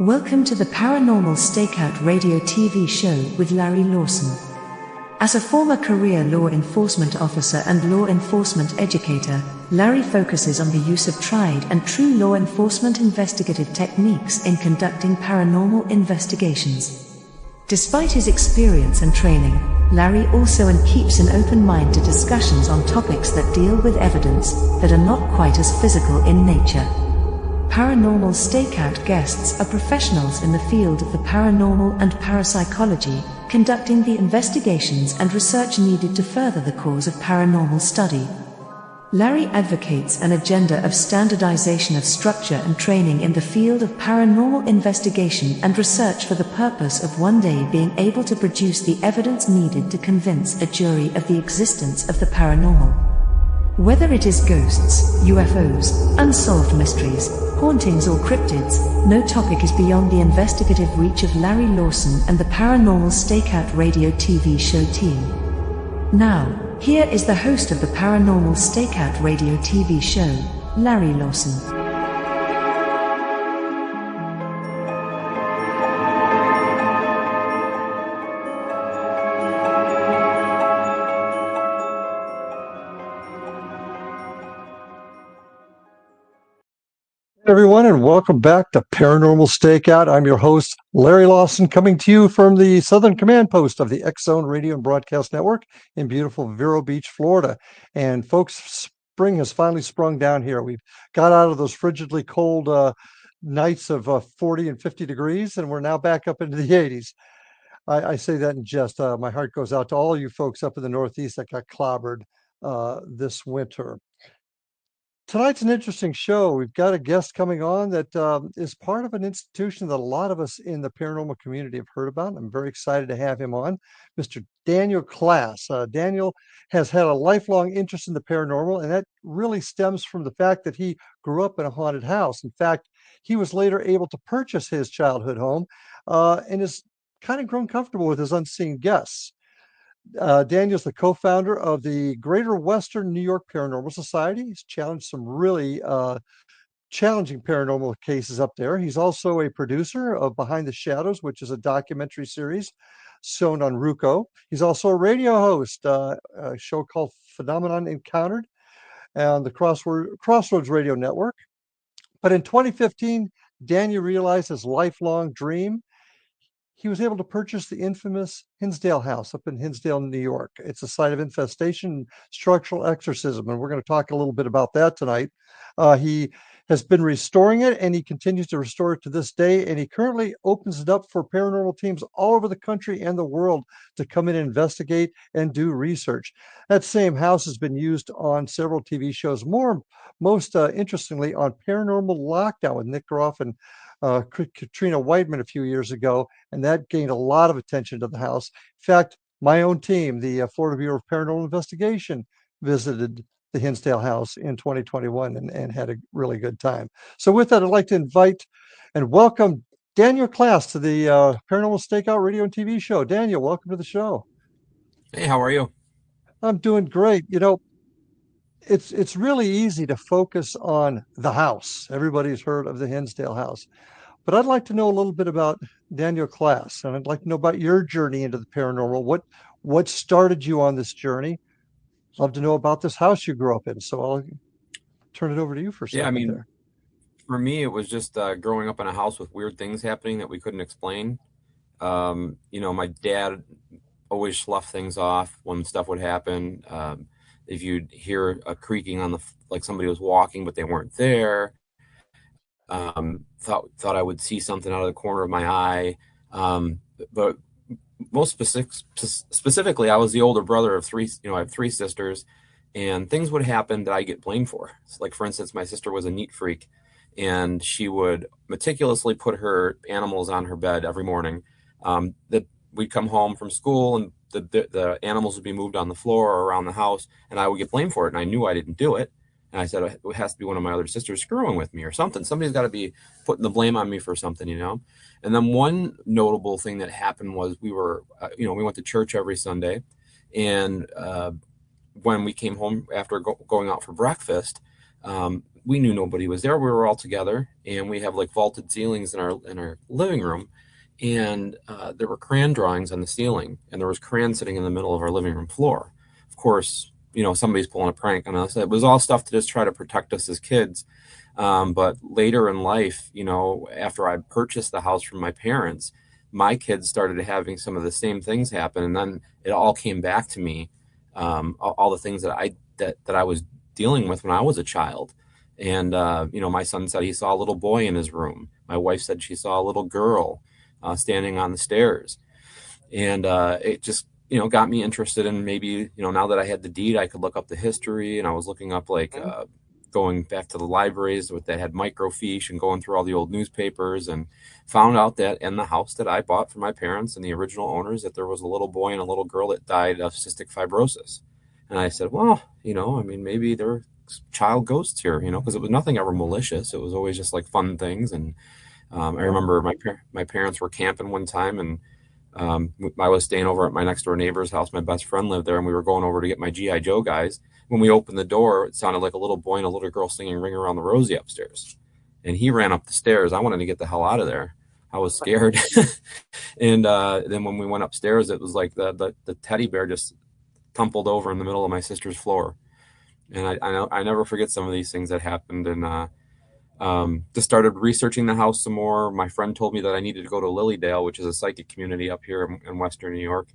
Welcome to the Paranormal Stakeout radio TV show with Larry Lawson. As a former career law enforcement officer and law enforcement educator, Larry focuses on the use of tried and true law enforcement investigative techniques in conducting paranormal investigations. Despite his experience and training, Larry also keeps an open mind to discussions on topics that deal with evidence that are not quite as physical in nature. Paranormal Stakeout guests are professionals in the field of the paranormal and parapsychology, conducting the investigations and research needed to further the cause of paranormal study. Larry advocates an agenda of standardization of structure and training in the field of paranormal investigation and research for the purpose of one day being able to produce the evidence needed to convince a jury of the existence of the paranormal. Whether it is ghosts, UFOs, unsolved mysteries, hauntings or cryptids, no topic is beyond the investigative reach of Larry Lawson and the Paranormal Stakeout radio TV show team. Now, here is the host of the Paranormal Stakeout radio TV show, Larry Lawson. Everyone, and welcome back to Paranormal Stakeout. I'm your host, Larry Lawson, coming to you from the Southern Command Post of the X-Zone Radio and Broadcast Network in beautiful Vero Beach, Florida. And folks, spring has finally sprung down here. We've got out of those frigidly cold nights of 40 and 50 degrees, and we're now back up into the 80s. I say that in jest. My heart goes out to all you folks up in the Northeast that got clobbered this winter. Tonight's an interesting show. We've got a guest coming on that is part of an institution that a lot of us in the paranormal community have heard about. I'm very excited to have him on, Mr. Daniel Klaes. Daniel has had a lifelong interest in the paranormal, and that really stems from the fact that he grew up in a haunted house. In fact, he was later able to purchase his childhood home and has kind of grown comfortable with his unseen guests. Daniel's the co-founder of the Greater Western New York Paranormal Society. He's challenged some really challenging paranormal cases up there. He's also a producer of Behind the Shadows, which is a documentary series shown on Ruco. He's also a radio host, a show called Phenomenon Encountered on the Crossroads Radio Network. But in 2015, Daniel realized his lifelong dream. He was able to purchase the infamous Hinsdale House up in Hinsdale, New York. It's a site of infestation and structural exorcism, and we're going to talk a little bit about that tonight. He has been restoring it, and he continues to restore it to this day, and he currently opens it up for paranormal teams all over the country and the world to come in and investigate and do research. That same house has been used on several TV shows, most interestingly on Paranormal Lockdown with Nick Groff and Katrina Whiteman a few years ago, and that gained a lot of attention to the house. In fact, my own team, the Florida Bureau of Paranormal Investigation, visited the Hinsdale House in 2021 and had a really good time. So with that, I'd like to invite and welcome Daniel Klaes to the Paranormal Stakeout radio and TV show. Daniel, welcome to the show. Hey, how are you? I'm doing great. You know, it's really easy to focus on the house. Everybody's heard of the Hinsdale House. But I'd like to know a little bit about Daniel Klaes, and I'd like to know about your journey into the paranormal. What started you on this journey? Love to know about this house you grew up in. So I'll turn it over to you for a second. Yeah, I mean, there. For me, it was just growing up in a house with weird things happening that we couldn't explain. My dad always sloughed things off when stuff would happen. If you'd hear a creaking on like somebody was walking, but they weren't there. Thought I would see something out of the corner of my eye. But most specifically, I was the older brother of three. I have three sisters, and things would happen that I get blamed for. So like, for instance, my sister was a neat freak, and she would meticulously put her animals on her bed every morning. That we'd come home from school, and the animals would be moved on the floor or around the house, and I would get blamed for it. And I knew I didn't do it. And I said, it has to be one of my other sisters screwing with me or something. Somebody's got to be putting the blame on me for something, And then one notable thing that happened was we went to church every Sunday. And when we came home after going out for breakfast, we knew nobody was there. We were all together, and we have like vaulted ceilings in our living room, and there were crayon drawings on the ceiling, and there was crayon sitting in the middle of our living room floor. Of course, somebody's pulling a prank on us. It was all stuff to just try to protect us as kids. But later in life, after I purchased the house from my parents, my kids started having some of the same things happen, and then it all came back to me, all the things that I was dealing with when I was a child. And my son said he saw a little boy in his room. My wife said she saw a little girl standing on the stairs, and it just got me interested in maybe now that I had the deed, I could look up the history, and I was looking up like going back to the libraries that had microfiche and going through all the old newspapers, and found out that in the house that I bought for my parents and the original owners, that there was a little boy and a little girl that died of cystic fibrosis. And I said, well, maybe there are child ghosts here, because it was nothing ever malicious. It was always just like fun things. And I remember my parents were camping one time, and I was staying over at my next door neighbor's house. My best friend lived there, and we were going over to get my G.I. Joe guys. When we opened the door, it sounded like a little boy and a little girl singing Ring Around the Rosie upstairs. And he ran up the stairs. I wanted to get the hell out of there. I was scared. And then when we went upstairs, it was like the teddy bear just tumbled over in the middle of my sister's floor. And I never forget some of these things that happened. And just started researching the house some more. My friend told me that I needed to go to Lilydale, which is a psychic community up here in Western New York.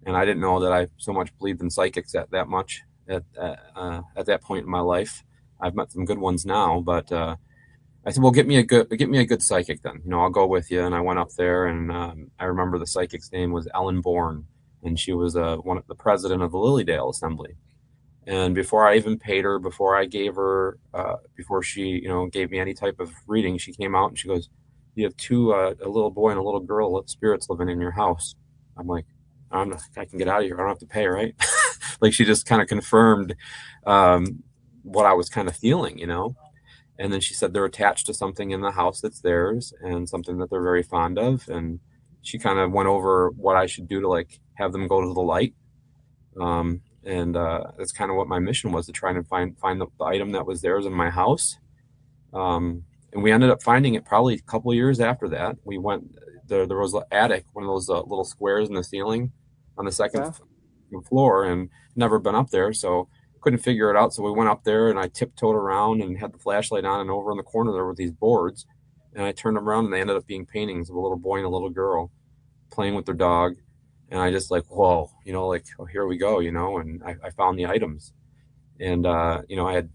And I didn't know that I so much believed in psychics that much at that point in my life. I've met some good ones now, but I said, well, get me a good psychic then. I'll go with you. And I went up there, and I remember the psychic's name was Ellen Bourne, and she was the president of the Lilydale Assembly. And before I even paid her, before I gave her, before she, gave me any type of reading, she came out and she goes, "You have two, a little boy and a little girl, spirits living in your house." I'm like, I can get out of here. I don't have to pay, right? Like, she just kind of confirmed what I was kind of feeling, And then she said they're attached to something in the house that's theirs, and something that they're very fond of. And she kind of went over what I should do to like have them go to the light. And that's kind of what my mission was, to try and find the item that was theirs in my house. And we ended up finding it probably a couple of years after that. We went there was an attic, one of those little squares in the ceiling on the second floor, and never been up there, so couldn't figure it out. So we went up there, and I tiptoed around and had the flashlight on, and over in the corner there were these boards, and I turned them around, and they ended up being paintings of a little boy and a little girl playing with their dog. And I just like, whoa, oh, here we go, and I found the items. And, I had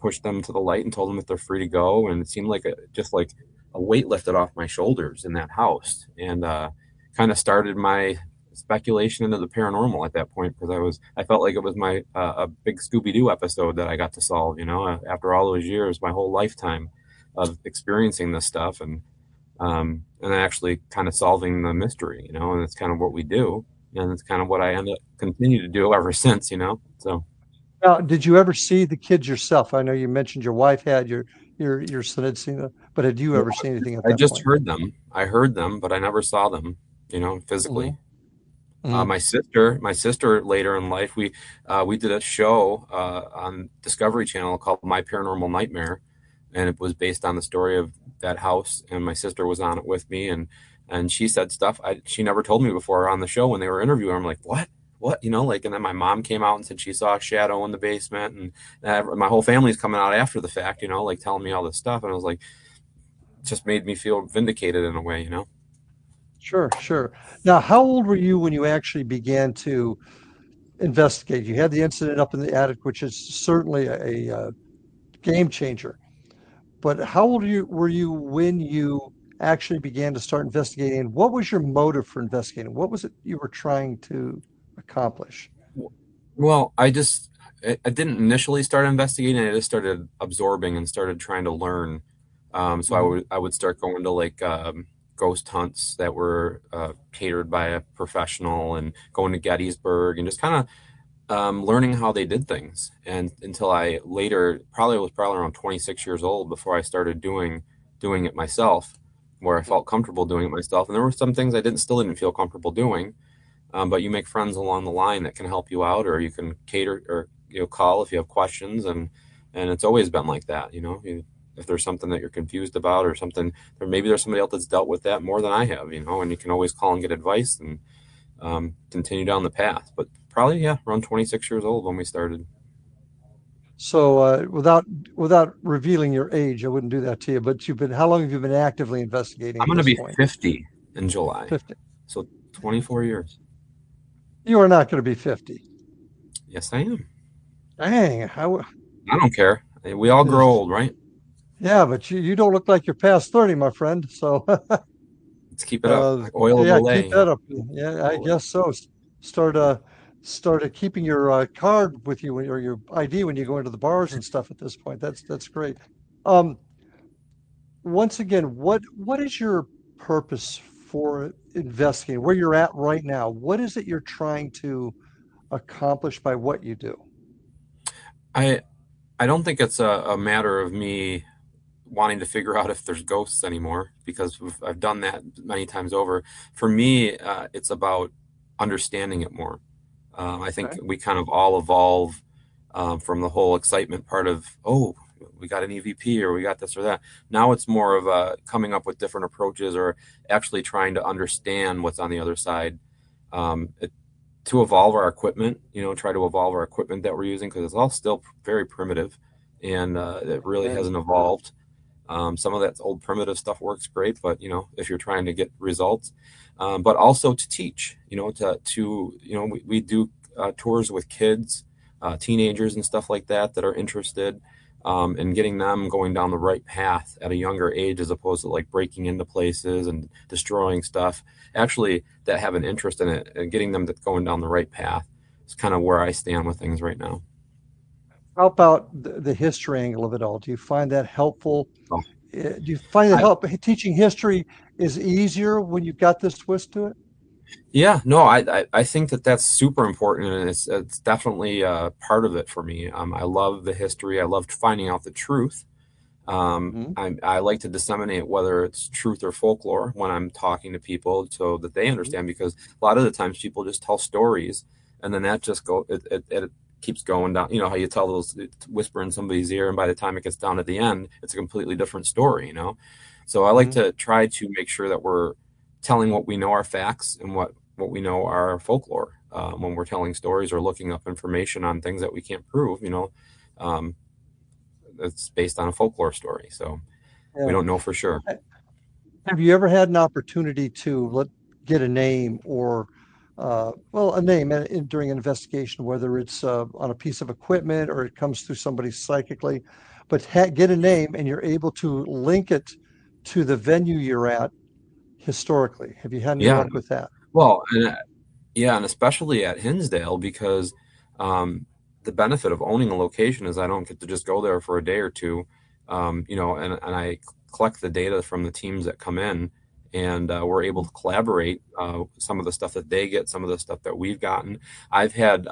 pushed them to the light and told them that they're free to go. And it seemed like just like a weight lifted off my shoulders in that house. And kind of started my speculation into the paranormal at that point, because I felt like it was my a big Scooby-Doo episode that I got to solve, after all those years, my whole lifetime of experiencing this stuff. And actually kind of solving the mystery, and it's kind of what we do, and it's kind of what I continue to do ever since, So, now, did you ever see the kids yourself? I know you mentioned your wife had your son had seen them, but had you ever seen anything at that point? I just heard them. I heard them, but I never saw them, physically. Mm-hmm. My sister later in life, we did a show on Discovery Channel called My Paranormal Nightmare. And it was based on the story of that house, and my sister was on it with me, and she said stuff she never told me before on the show when they were interviewing. I'm like, what, and then my mom came out and said she saw a shadow in the basement, and my whole family's coming out after the fact, telling me all this stuff, and I was like, it just made me feel vindicated in a way, Sure. Now, how old were you when you actually began to investigate? You had the incident up in the attic, which is certainly a game changer. But how old were you when you actually began to start investigating? What was your motive for investigating? What was it you were trying to accomplish? Well, I didn't initially start investigating. I just started absorbing and started trying to learn. So I would start going to like ghost hunts that were catered by a professional, and going to Gettysburg, and just kind of learning how they did things. And until I later was probably around 26 years old before I started doing it myself, where I felt comfortable doing it myself. And there were some things I still didn't feel comfortable doing. But you make friends along the line that can help you out, or you can cater or call if you have questions. And And it's always been like that, if there's something that you're confused about or something, or maybe there's somebody else that's dealt with that more than I have, and you can always call and get advice and continue down the path. But probably, yeah, around 26 years old when we started. So without revealing your age, I wouldn't do that to you, but how long have you been actively investigating I'm at going to this be point? 50 in July. 50. So 24 years. You are not going to be 50. Yes, I am. Dang. I don't care. We all grow old, right? Yeah, but you don't look like you're past 30, my friend. So let's keep it up. Like oil of yeah, Olay, keep that up. Yeah, I guess so. Start keeping your card with you or your ID when you go into the bars and stuff at this point. That's great. Once again, what is your purpose for investigating? Where you're at right now? What is it you're trying to accomplish by what you do? I don't think it's a matter of me wanting to figure out if there's ghosts anymore, because I've done that many times over. For me, it's about understanding it more. I think we kind of all evolve from the whole excitement part of, oh, we got an EVP or we got this or that. Now it's more of coming up with different approaches or actually trying to understand what's on the other side. To evolve our equipment, try to evolve our equipment that we're using, because it's all still very primitive and it really hasn't evolved. Some of that old primitive stuff works great, but if you're trying to get results, but also to teach, we do tours with kids, teenagers and stuff like that are interested, and getting them going down the right path at a younger age, as opposed to like breaking into places and destroying stuff. Actually, that have an interest in it and getting them going down the right path is kind of where I stand with things right now. How about the history angle of it all? Do you find that helpful? Oh, Do you find that teaching history is easier when you've got this twist to it? Yeah, no, I think that's super important, and it's definitely part of it for me. I love the history. I love finding out the truth. Mhm. I like to disseminate whether it's truth or folklore when I'm talking to people, so that they understand, because a lot of the times people just tell stories, and then that just it keeps going down. You know how you tell those, whisper in somebody's ear, and by the time it gets down at the end, it's a completely different story. So I like Mhm. to try to make sure that we're telling what we know are facts and what we know are folklore, when we're telling stories or looking up information on things that we can't prove. Um, it's based on a folklore story, so we Yeah. don't know for sure. Have you ever had an opportunity to get a name or, a name during an investigation, whether it's on a piece of equipment or it comes through somebody psychically, but get a name and you're able to link it to the venue you're at historically? Have you had any Yeah, luck with that? well, and especially at Hinsdale, because um, the benefit of owning a location is I don't get to just go there for a day or two, and I collect the data from the teams that come in, and we're able to collaborate, some of the stuff that they get, some of the stuff that we've gotten. I've had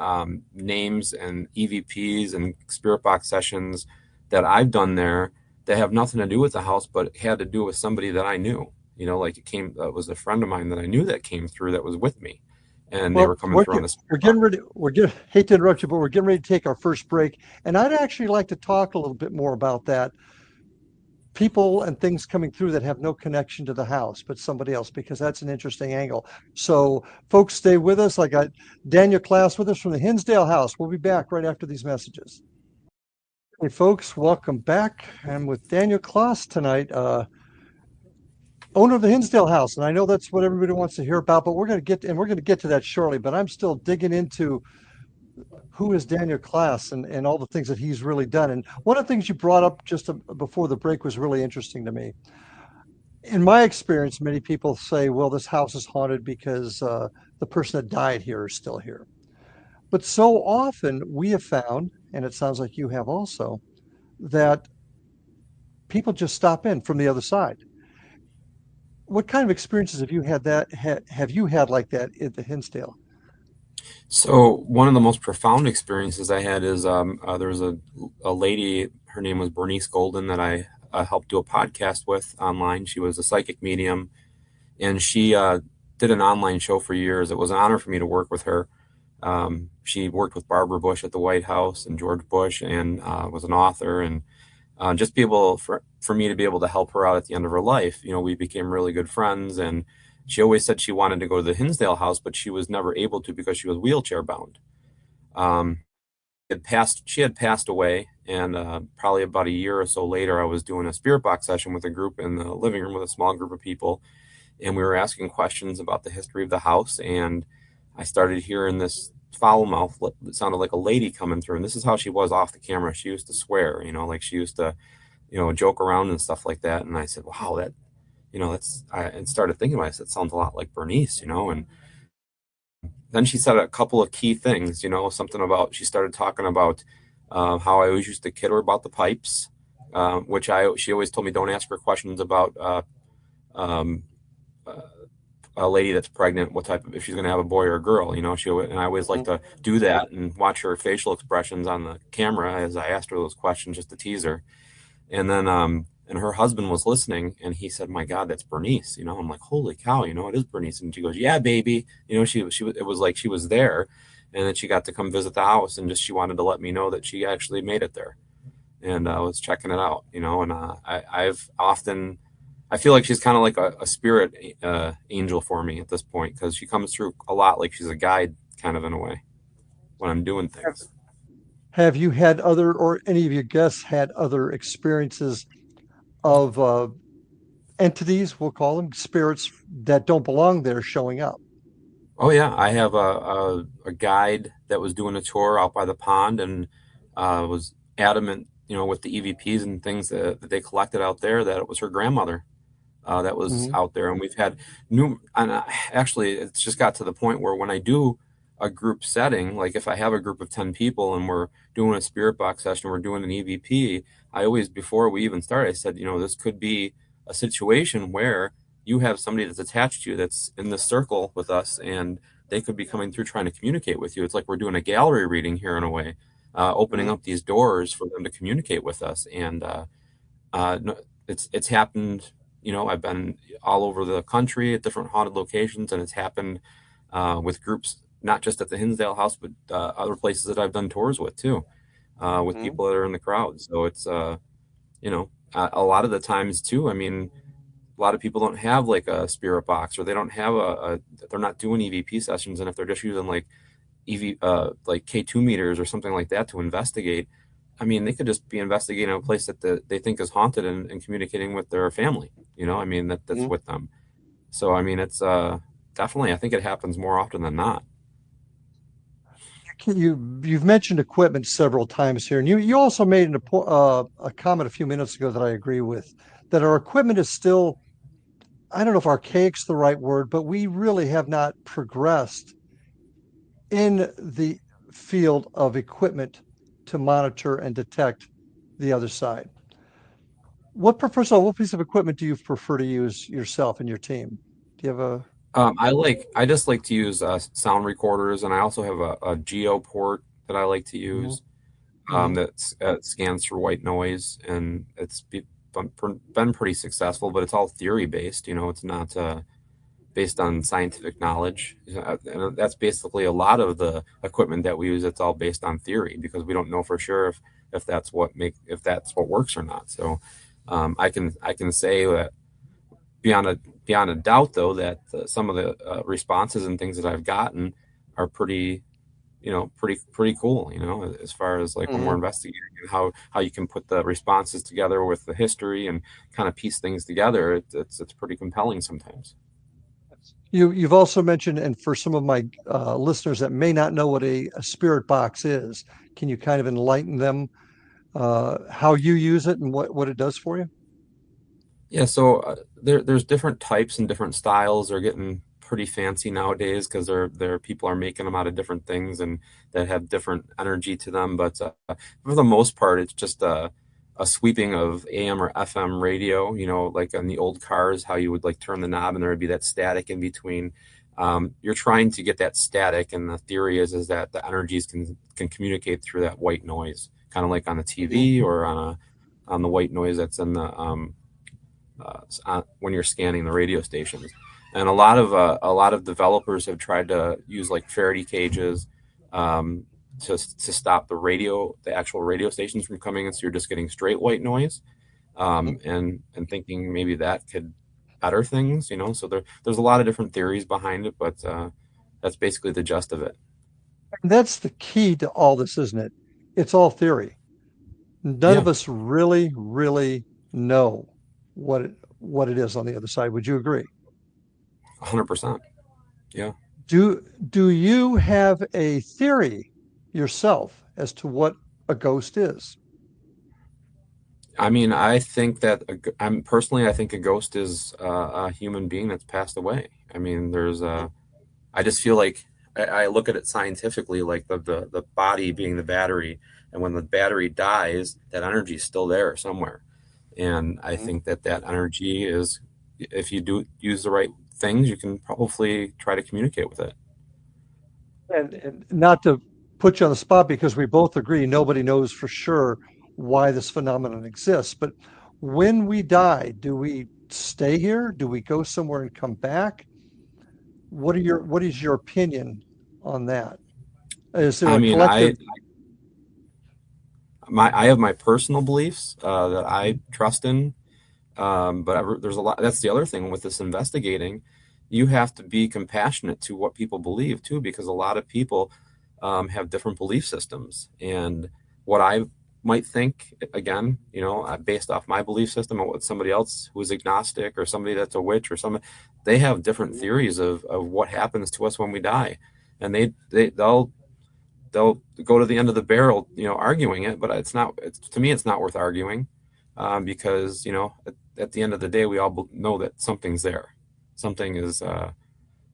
names and EVPs and spirit box sessions that I've done there that have nothing to do with the house, but had to do with somebody that I knew. Like it was a friend of mine that I knew that came through, that was with me, and they were Well, coming through on this. we're getting ready. Hate to interrupt you, but we're getting ready to take our first break. And I'd actually like to talk a little bit more about that. People and things coming through that have no connection to the house, but somebody else, because that's an interesting angle. So, folks, stay with us. I got Daniel Klaes with us from the Hinsdale House. We'll be back right after these messages. Hey, folks, welcome back. I'm with Daniel Klaes tonight, owner of the Hinsdale House, and I know that's what everybody wants to hear about. But we're going to get to that shortly. But I'm still digging into who is Daniel Klaes and all the things that he's really done. And one of the things you brought up just before the break was really interesting to me. In my experience, many people say, well, this house is haunted because the person that died here is still here. But so often we have found, and it sounds like you have also, that people just stop in from the other side. What kind of experiences have you had have you had like that at the Hinsdale? So one of the most profound experiences I had is there was a lady. Her name was Bernice Golden, that I helped do a podcast with online. She was a psychic medium, and she did an online show for years. It was an honor for me to work with her. She worked with Barbara Bush at the White House and George Bush, and was an author. And just be able for me to be able to help her out at the end of her life. We became really good friends, and she always said she wanted to go to the Hinsdale House, but she was never able to because she was wheelchair bound. Um, she had passed away, and probably about a year or so later, I was doing a spirit box session with a group in the living room with a small group of people, and we were asking questions about the history of the house. And I started hearing this foul mouth that sounded like a lady coming through, and this is how she was off the camera. She used to swear, like she used to, joke around and stuff like that. And I said, wow, and started thinking about it. I said, it sounds a lot like Bernice, and then she said a couple of key things, something about, she started talking about how I always used to kid her about the pipes, which she always told me, don't ask her questions about um, a lady that's pregnant, what type of, if she's going to have a boy or a girl, and I always like to do that and watch her facial expressions on the camera as I asked her those questions just to tease her. And then, and her husband was listening, and he said, my God, that's Bernice. I'm like, holy cow, it is Bernice. And she goes, yeah, baby. It was like she was there, and then she got to come visit the house, and she wanted to let me know that she actually made it there. And I was checking it out, and I feel like she's kind of like a spirit angel for me at this point, because she comes through a lot like she's a guide, kind of, in a way, when I'm doing things. Have you had or any of your guests had other experiences of entities, we'll call them spirits, that don't belong there showing up? Oh yeah, I have a guide that was doing a tour out by the pond, and was adamant, with the EVPs and things that they collected out there, that it was her grandmother that was Mhm. out there. And we've had actually, it's just got to the point where when I do a group setting, like if I have a group of 10 people and we're doing a spirit box session, we're doing an EVP, I always, before we even start, I said, this could be a situation where you have somebody that's attached to you that's in this circle with us, and they could be coming through trying to communicate with you. It's like we're doing a gallery reading here, in a way, opening Mhm. up these doors for them to communicate with us. And no, it's happened. I've been all over the country at different haunted locations, and it's happened with groups, not just at the Hinsdale House, but other places that I've done tours with too, with Mhm. people that are in the crowd. So it's a lot of the times too. I mean, a lot of people don't have like a spirit box, or they don't have they're not doing EVP sessions, and if they're just using like like K2 meters or something like that to investigate, I mean, they could just be investigating a place that they think is haunted, and communicating with their family. I mean, that's Mhm. with them. So I mean, it's definitely, I think it happens more often than not. You've mentioned equipment several times here, and you also made a comment a few minutes ago that I agree with, that our equipment is still, I don't know if archaic's the right word, but we really have not progressed in the field of equipment to monitor and detect the other side. First of all, what piece of equipment do you prefer to use yourself and your team? Do you have a? I just like to use sound recorders, and I also have a geo port that I like to Mhm. use, Mhm. that scans for white noise, and been pretty successful. But it's all theory based. It's not based on scientific knowledge. And that's basically a lot of the equipment that we use. It's all based on theory, because we don't know for sure if that's what works or not. So I can say that beyond a doubt, though, that some of the responses and things that I've gotten are pretty cool, as far as like when we're Mhm. investigating, and how you can put the responses together with the history and kind of piece things together. It's pretty compelling sometimes. You've also mentioned, and for some of my listeners that may not know what a spirit box is, can you kind of enlighten them how you use it and what it does for you? Yeah, so there's different types and different styles. They're getting pretty fancy nowadays, because people are making them out of different things, and that have different energy to them. But for the most part, it's just a sweeping of AM or FM radio. Like on the old cars, how you would like turn the knob, and there would be that static in between. You're trying to get that static, and the theory is that the energies can communicate through that white noise, kind of like on the Mhm. TV, or on the white noise that's in the when you're scanning the radio stations. And a lot of developers have tried to use like Faraday cages, um, to stop the actual radio stations from coming in, so you're just getting straight white noise, and thinking maybe that could better things, So there's a lot of different theories behind it, but that's basically the gist of it. And that's the key to all this, isn't it? It's all theory. None Yeah, of us really, really know what it is on the other side. Would you agree? 100%. Yeah. Do you have a theory yourself as to what a ghost is? I mean, I think that I think a ghost is a human being that's passed away. I mean, I just feel like I look at it scientifically, like the body being the battery, and when the battery dies, that energy is still there somewhere. And I Mhm. think that energy is, if you do use the right things, you can probably try to communicate with it. And not to put you on the spot because we both agree nobody knows for sure why this phenomenon exists, but when we die, do we stay here? Do we go somewhere and come back? What is your opinion on that? Is there I a mean, collective? I have my personal beliefs that I trust in. But there's a lot. That's the other thing with this investigating. You have to be compassionate to what people believe too, because a lot of people have different belief systems. And what I might think, again, based off my belief system, and what somebody else who is agnostic or somebody that's a witch or something, they have different theories of what happens to us when we die, and they'll go to the end of the barrel, arguing it. But to me, it's not worth arguing, because at the end of the day, we all know that something's there. Something is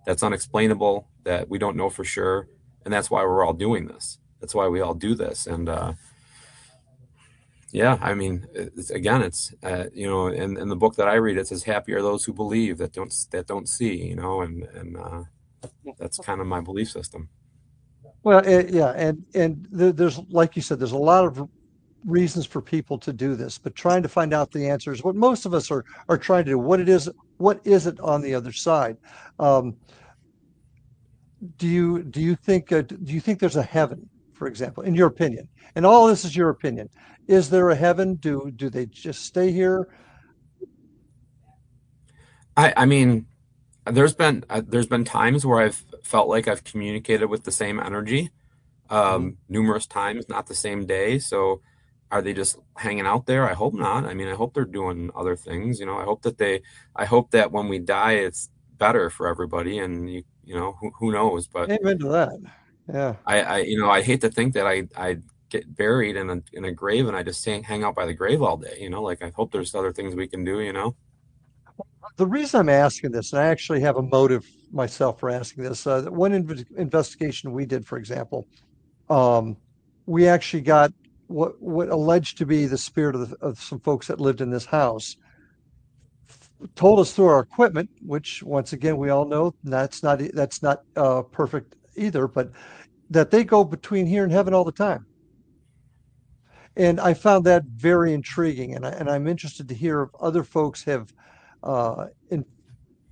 that's unexplainable, that we don't know for sure, and that's why we're all doing this. That's why we all do this. And yeah, I mean, it's in the book that I read, it says, "Happy are those who believe that don't see," and that's kind of my belief system. Well, yeah, and there's like you said, there's a lot of reasons for people to do this, but trying to find out the answers, what most of us are trying to do, what is it on the other side? Um, do you think there's a heaven, for example, in your opinion? And all this is your opinion. Is there a heaven? Do they just stay here? I mean, there's been times where I've felt like I've communicated with the same energy, Mhm. numerous times, not the same day. So are they just hanging out there? I hope not. I mean, I hope they're doing other things. I hope that when we die, it's better for everybody. And who knows? But Amen to that. Yeah. I hate to think that I get buried in a grave and I just hang out by the grave all day. Like, I hope there's other things we can do. The reason I'm asking this, and I actually have a motive myself for asking this, one investigation we did, for example, um, we actually got what alleged to be the spirit of some folks that lived in this house told us through our equipment, which once again we all know that's not perfect either, but that they go between here and heaven all the time. And I found that very intriguing, and I'm interested to hear if other folks have in,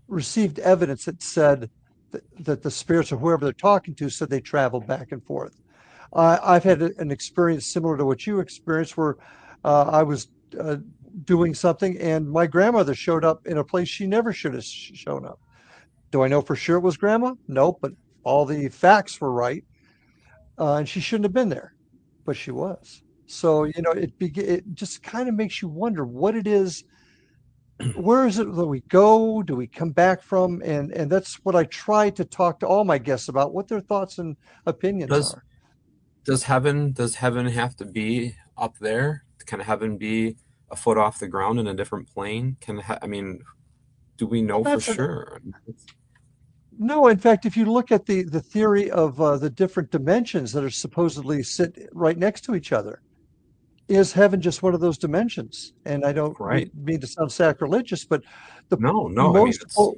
received evidence that said that the spirits or whoever they're talking to said they travel back and forth. I've had an experience similar to what you experienced, where I was uh, doing something and my grandmother showed up in a place she never should have shown up. Do I know for sure it was grandma? No, but all the facts were right, and she shouldn't have been there, but she was. So it just kind of makes you wonder what it is. Where is it that we go? Do we come back from? And that's what I try to talk to all my guests about, what their thoughts and opinions Does are. does heaven have to be up there? Can heaven be a foot off the ground in a different plane? I mean, do we Well, know for that's a, sure? no. In fact, if you look at the theory of the different dimensions that are supposedly sit right next to each other, is heaven just one of those dimensions? And I don't Right. mean to sound sacrilegious, but the No, no. I mean, most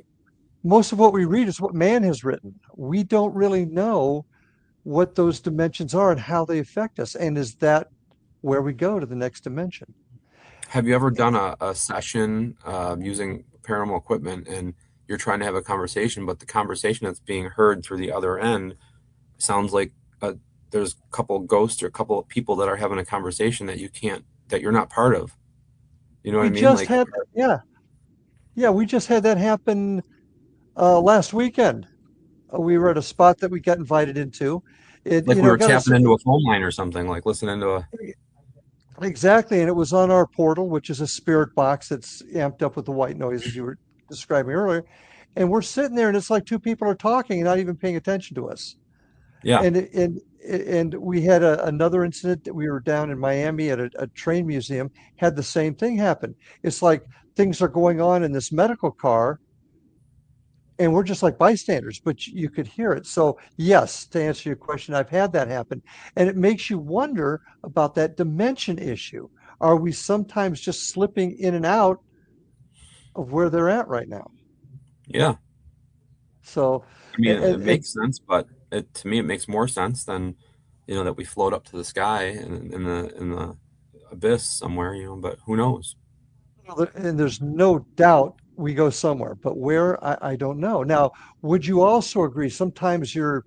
most of what we read is what man has written. We don't really know what those dimensions are and how they affect us. And is that where we go to the next dimension? have you ever done a session using paranormal equipment, and you're trying to have a conversation, but the conversation that's being heard through the other end sounds like uh, there's a couple ghosts or a couple of people that are having a conversation that you're not part of. You know what We I mean? just Like, had, yeah, yeah, we just had that happen last weekend. We were at a spot that we got invited into. It, we were got tapping us into a phone line or something, like listening to a, exactly, and it was on our portal, which is a spirit box that's amped up with the white noise, as you were describing earlier. And we're sitting there, and it's like two people are talking and not even paying attention to us. yeah, And we had another incident that we were down in Miami at a train museum, had the same thing happen. It's like things are going on in this medical car, and we're just like bystanders, but you could hear it. So yes, to answer your question, I've had that happen, and it makes you wonder about that dimension issue. Are we sometimes just slipping in and out of where they're at right now? yeah. So, I mean, it and makes sense, but to me, it makes more sense than, that we float up to the sky in the abyss somewhere, but who knows? and there's no doubt we go somewhere, but where, I don't know. Now, would you also agree sometimes you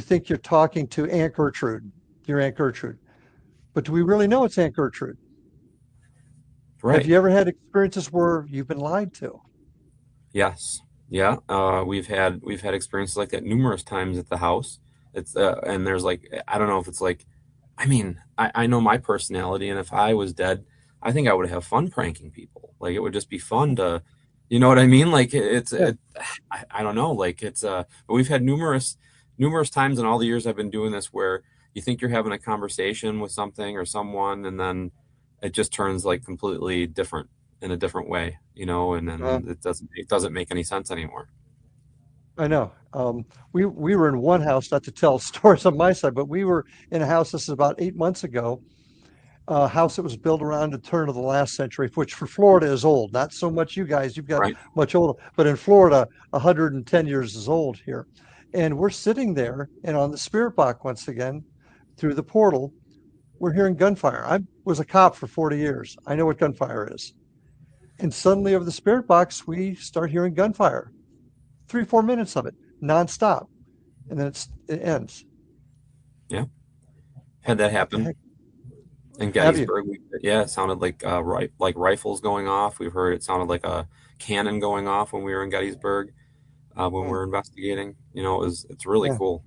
think you're talking to Aunt Gertrude, your Aunt Gertrude, but do we really know it's Aunt Gertrude? Have Right. you ever had experiences where you've been lied to? Yes. Yeah. We've had experiences like that numerous times at the house. And there's like, I don't know if it's like, I mean, I know my personality, and if I was dead, I think I would have fun pranking people. Like, it would just be fun to, you know what I mean? Like, Yeah. I don't know. Like, but we've had numerous times in all the years I've been doing this where you think you're having a conversation with something or someone, and then it just turns like completely different in a different way, and Uh, then it doesn't make any sense anymore. I know. We were in one house, not to tell stories on my side, but we were in a house, this is about 8 months ago, a house that was built around the turn of the last century, which for Florida is old. Not so much you guys, you've got Right. much older, but in Florida, 110 years is old here. And we're sitting there, and on the spirit box once again, through the portal, we're hearing gunfire. I was a cop for 40 years. I know what gunfire is. And suddenly, over the spirit box, we start hearing gunfire. 3, 4 minutes of it, nonstop, and then it ends. Yeah. Had that What the happen heck in have you? Gettysburg. Yeah, it sounded like like rifles going off. We've heard it sounded like a cannon going off when we were in Gettysburg, when we Hmm. were investigating. It's really Yeah. cool.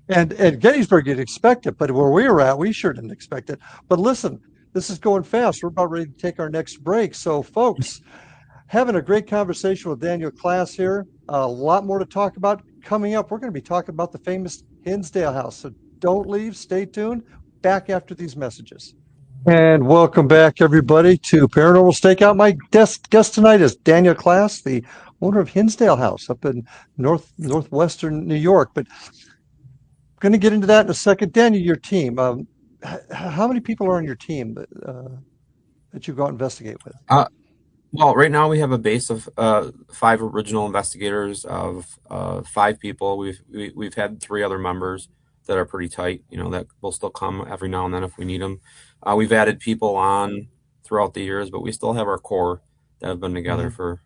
And at Gettysburg, you'd expect it, but where we were at, we sure didn't expect it. But listen, this is going fast. We're about ready to take our next break. So, folks, having a great conversation with Daniel Klaes here. A lot more to talk about coming up. We're going to be talking about the famous Hinsdale House. So don't leave. Stay tuned. Back after these messages. And welcome back, everybody, to Paranormal Stakeout. My guest tonight is Daniel Klaes, the owner of Hinsdale House up in northwestern New York. But going to get into that in a second. Daniel, your team. How many people are on your team that you go out and investigate with? Uh, well, right now we have a base of five original investigators of five people. We've had three other members that are pretty tight. That will still come every now and then if we need them. We've added people on throughout the years, but we still have our core that have been together Mhm.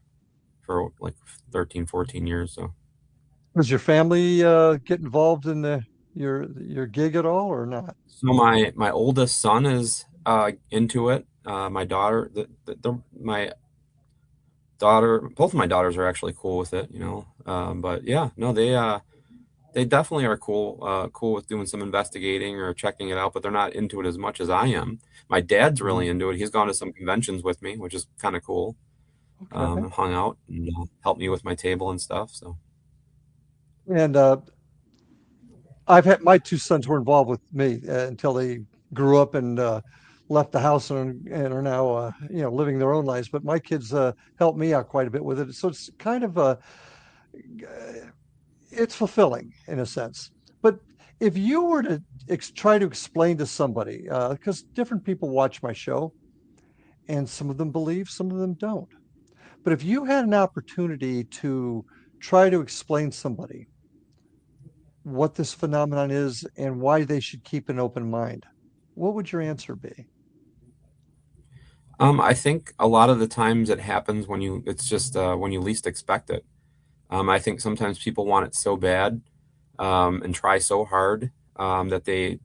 for like 13, 14 years. So. Does your family get involved in your gig at all, or not? So my oldest son is into it. My daughter, my daughter, both of my daughters are actually cool with it. But yeah, no, they definitely are cool with doing some investigating or checking it out. But they're not into it as much as I am. My dad's Mhm. really into it. He's gone to some conventions with me, which is kind of cool. Okay. Hung out and helped me with my table and stuff. So And I've had my two sons were involved with me until they grew up and left the house and are now living their own lives. But my kids helped me out quite a bit with it, so it's kind of it's fulfilling in a sense. But if you were to try to explain to somebody, because different people watch my show, and some of them believe, some of them don't. But if you had an opportunity to try to explain somebody what this phenomenon is and why they should keep an open mind, what would your answer be? I think a lot of the times it happens it's just when you least expect it. I think sometimes people want it so bad. and try so hard that they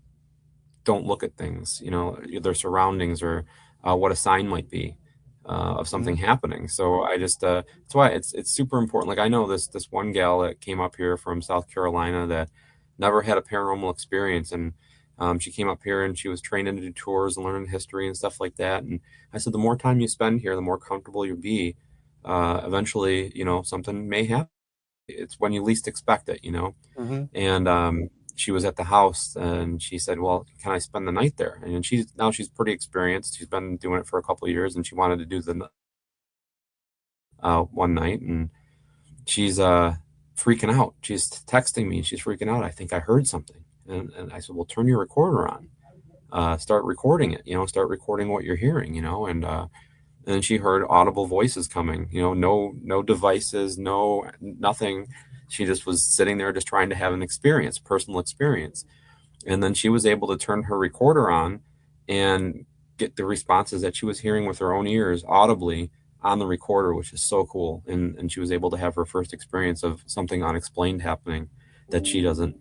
don't look at things, their surroundings, or what a sign might be of something happening. So I just that's why it's super important. Like, I know this one gal that came up here from South Carolina that never had a paranormal experience, and she came up here and she was trained to do tours and learning history and stuff like that. And I said, the more time you spend here, the more comfortable you'll be. Eventually, something may happen. It's when you least expect it, Mm-hmm. And she was at the house and she said, well, can I spend the night there? And she's pretty experienced. She's been doing it for a couple of years, and she wanted to do the one night, and she's freaking out. She's texting me and she's freaking out. I think I heard something. And I said, well, turn your recorder on, start recording it, start recording what you're hearing, and then she heard audible voices coming, no devices, nothing. She just was sitting there just trying to have an experience, personal experience. And then she was able to turn her recorder on and get the responses that she was hearing with her own ears audibly on the recorder, which is so cool. And she was able to have her first experience of something unexplained happening that she doesn't,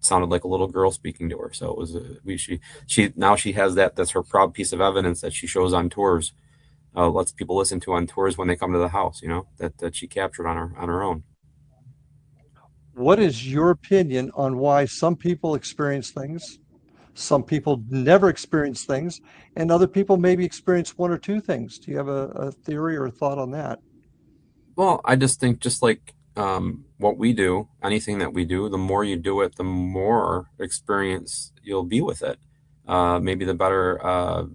sounded like a little girl speaking to her. So it was she has that's her proud piece of evidence that she shows on tours, lets people listen to on tours when they come to the house, that she captured on her own. What is your opinion on why some people experience things, some people never experience things, and other people maybe experience one or two things? Do you have a theory or a thought on that? Well, I just think, just like what we do, anything that we do, the more you do it, the more experience you'll be with it. Maybe the better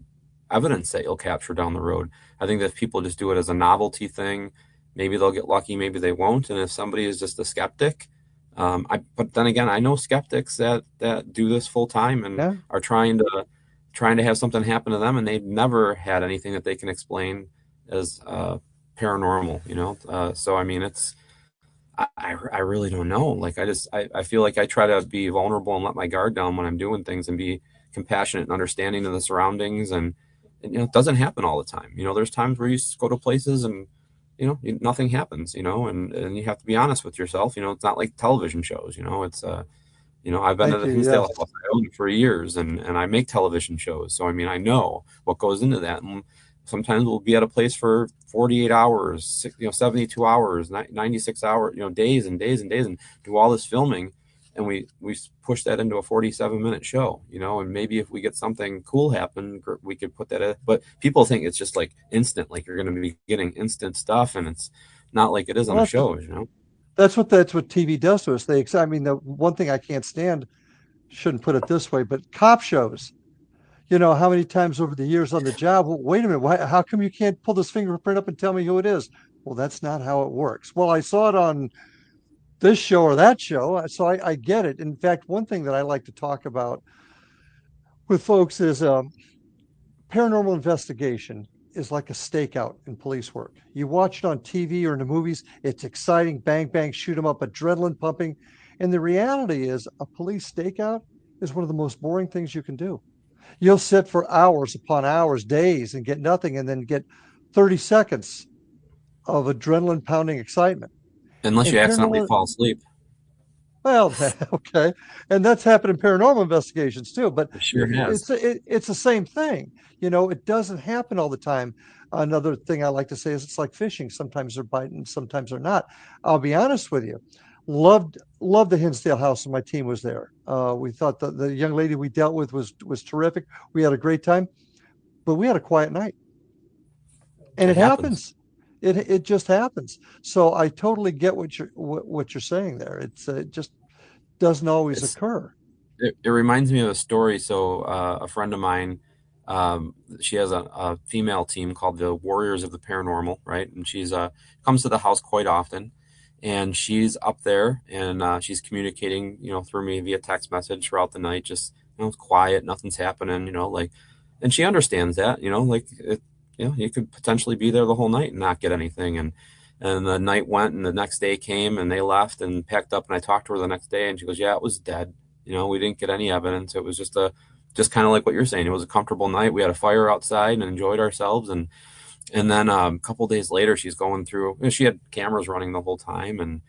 evidence that you'll capture down the road. I think that if people just do it as a novelty thing, maybe they'll get lucky, maybe they won't. And if somebody is just a skeptic, but then again, I know skeptics that do this full time and Yeah. are trying to have something happen to them, and they've never had anything that they can explain as paranormal. So I mean, I really don't know. Like, I feel like I try to be vulnerable and let my guard down when I'm doing things, and be compassionate and understanding of the surroundings. And it doesn't happen all the time. There's times where you just go to places and nothing happens, and you have to be honest with yourself. It's not like television shows. It's I've been to Thank the you. Hinsdale Yes. House. I owned it for years, and I make television shows. So I mean, I know what goes into that. And sometimes we'll be at a place for 48 hours, 72 hours, 96 hours, days and days and days, and do all this filming. And we push that into a 47-minute show, and maybe if we get something cool happen, we could put that in. But people think it's just like instant, like you're going to be getting instant stuff, and it's not like it is on Well, the shows. that's what TV does to us. I mean, the one thing I can't stand, shouldn't put it this way, but cop shows. How many times over the years on the job, well, wait a minute, how come you can't pull this fingerprint up and tell me who it is? Well, that's not how it works. Well, I saw it on this show or that show, so I get it. In fact, one thing that I like to talk about with folks is paranormal investigation is like a stakeout in police work. You watch it on TV or in the movies, it's exciting, bang, bang, shoot 'em up, adrenaline pumping. And the reality is, a police stakeout is one of the most boring things you can do. You'll sit for hours upon hours, days, and get nothing, and then get 30 seconds of adrenaline pounding excitement. Unless And you accidentally paranormal, fall asleep. well, okay, and that's happened in paranormal investigations too. But It sure has. it's the same thing. It doesn't happen all the time. Another thing I like to say is it's like fishing. Sometimes they're biting, sometimes they're not. I'll be honest with you. Loved the Hinsdale House, and my team was there. We thought the young lady we dealt with was terrific. We had a great time, but we had a quiet night, and It it happens. happens. It just happens. So I totally get what you're saying there. It just doesn't always It's occur. it reminds me of a story. So a friend of mine, she has a female team called the Warriors of the Paranormal, right? And she's comes to the house quite often, and she's up there, and she's communicating, through me via text message throughout the night. Just it's quiet, nothing's happening, like, and she understands that, like you could potentially be there the whole night and not get anything. And the night went, and the next day came, and they left and packed up. And I talked to her the next day, and she goes, "Yeah, it was dead. We didn't get any evidence. It was just kind of like what you're saying. It was a comfortable night. We had a fire outside and enjoyed ourselves." And then a couple days later, she's going through. She had cameras running the whole time, and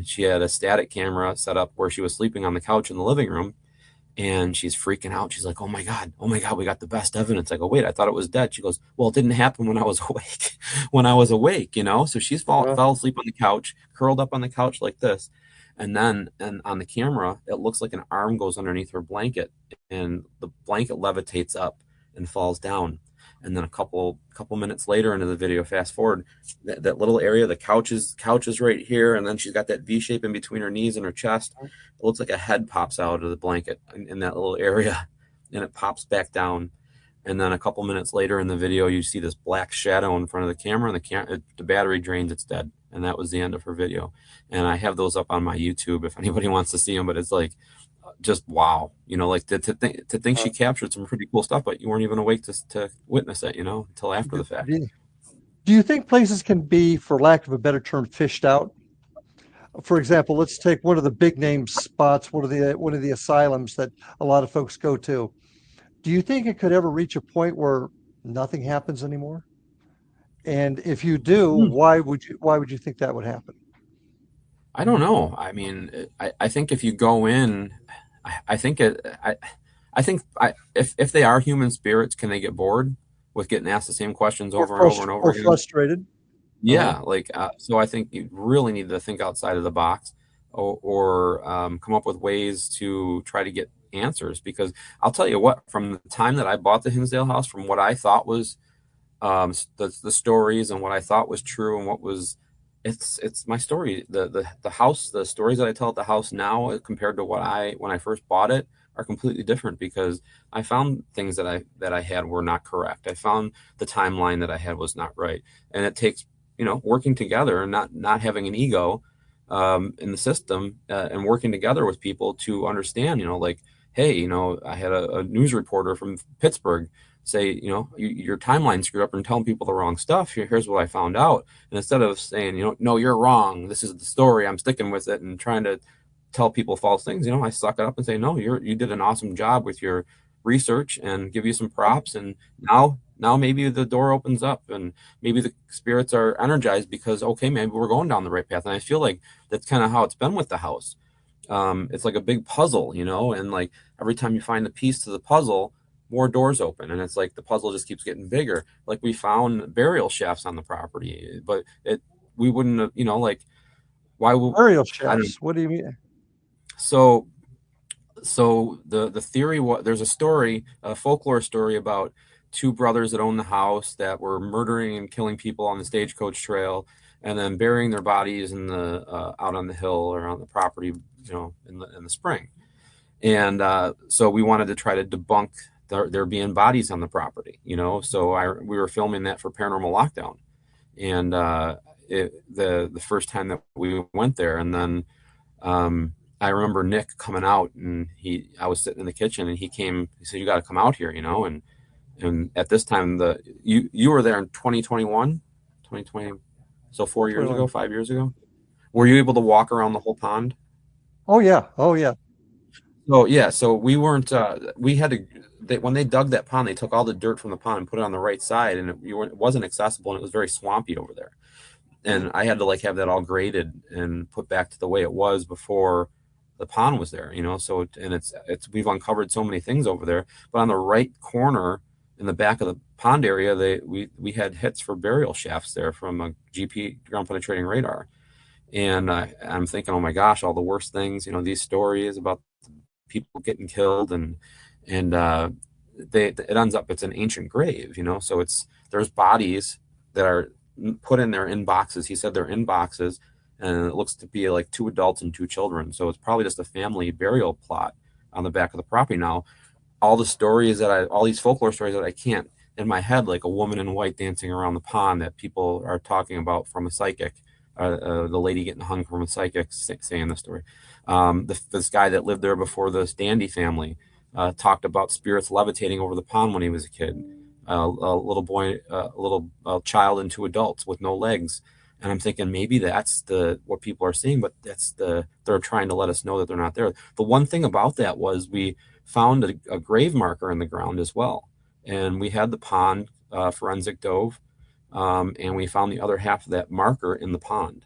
She had a static camera set up where she was sleeping on the couch in the living room, and she's freaking out. She's like, oh my God, we got the best evidence. I go, wait, I thought it was dead. She goes, well, it didn't happen when I was awake. When I was awake, So she's fell asleep on the couch, curled up on the couch like this. And then on the camera, it looks like an arm goes underneath her blanket, and the blanket levitates up and falls down. And then a couple minutes later into the video, fast forward, that little area, the couch is right here, and then she's got that V shape in between her knees and her chest. It looks like a head pops out of the blanket in that little area, and it pops back down. And then a couple minutes later in the video, you see this black shadow in front of the camera, and the battery drains, it's dead. And that was the end of her video. And I have those up on my YouTube if anybody wants to see them. But it's like, just wow, like to think she captured some pretty cool stuff, but you weren't even awake to witness it, until after the fact. Do you think places can be, for lack of a better term, fished out? For example, let's take one of the big name spots, one of the asylums that a lot of folks go to. Do you think it could ever reach a point where nothing happens anymore? And if you do, why would you think that would happen? I don't know. I mean, I think if you go in, I think if they are human spirits, can they get bored with getting asked the same questions over and over and over again? Frustrated. Yeah, so I think you really need to think outside of the box, or come up with ways to try to get answers. Because I'll tell you what, from the time that I bought the Hinsdale house, from what I thought was the stories and what I thought was true and what was, it's my story. The house, the stories that I tell at the house now compared to when I first bought it are completely different, because I found things that I had were not correct. I found the timeline that I had was not right. And it takes, working together and not having an ego in the system, and working together with people to understand, hey, I had a news reporter from Pittsburgh say, your timeline screwed up and telling people the wrong stuff. Here's what I found out. And instead of saying, no, you're wrong, this is the story, I'm sticking with it, and trying to tell people false things, I suck it up and say, no, you did an awesome job with your research, and give you some props. And now maybe the door opens up, and maybe the spirits are energized because, okay, maybe we're going down the right path. And I feel like that's kind of how it's been with the house. It's like a big puzzle, and like every time you find the piece to the puzzle, more doors open, and it's like the puzzle just keeps getting bigger. Like, we found burial shafts on the property, but we wouldn't have, why would burial shafts? What do you mean? So the theory, there's a folklore story about two brothers that owned the house that were murdering and killing people on the Stagecoach Trail, and then burying their bodies in the out on the hill or on the property, in the spring. And so we wanted to try to debunk there being bodies on the property, So we were filming that for Paranormal Lockdown, and the first time that we went there, and then I remember Nick coming out, and I was sitting in the kitchen, and he said, you got to come out here, and at this time, you were there in 2021, 2020, so 4 years ago, 5 years ago. Were you able to walk around the whole pond? Oh yeah. So yeah, so we weren't. We had to. When they dug that pond, they took all the dirt from the pond and put it on the right side, and it wasn't accessible, and it was very swampy over there. And I had to have that all graded and put back to the way it was before the pond was there, So we've uncovered so many things over there. But on the right corner, in the back of the pond area, we had hits for burial shafts there from a GP, ground penetrating radar. And I'm thinking, oh my gosh, all the worst things, these stories about people getting killed, and it ends up, it's an ancient grave, so there's bodies that are put in there in boxes. He said they're in boxes, and it looks to be like 2 adults and 2 children. So it's probably just a family burial plot on the back of the property. Now, all these folklore stories that I can't in my head, like a woman in white dancing around the pond that people are talking about from a psychic, the lady getting hung from a psychic saying the story. This guy that lived there before this Dandy family talked about spirits levitating over the pond when he was a kid. A little boy, a little child, and 2 adults with no legs. And I'm thinking maybe that's what people are seeing, but they're trying to let us know that they're not there. The one thing about that was we found a grave marker in the ground as well. And we had the pond forensic dove, and we found the other half of that marker in the pond.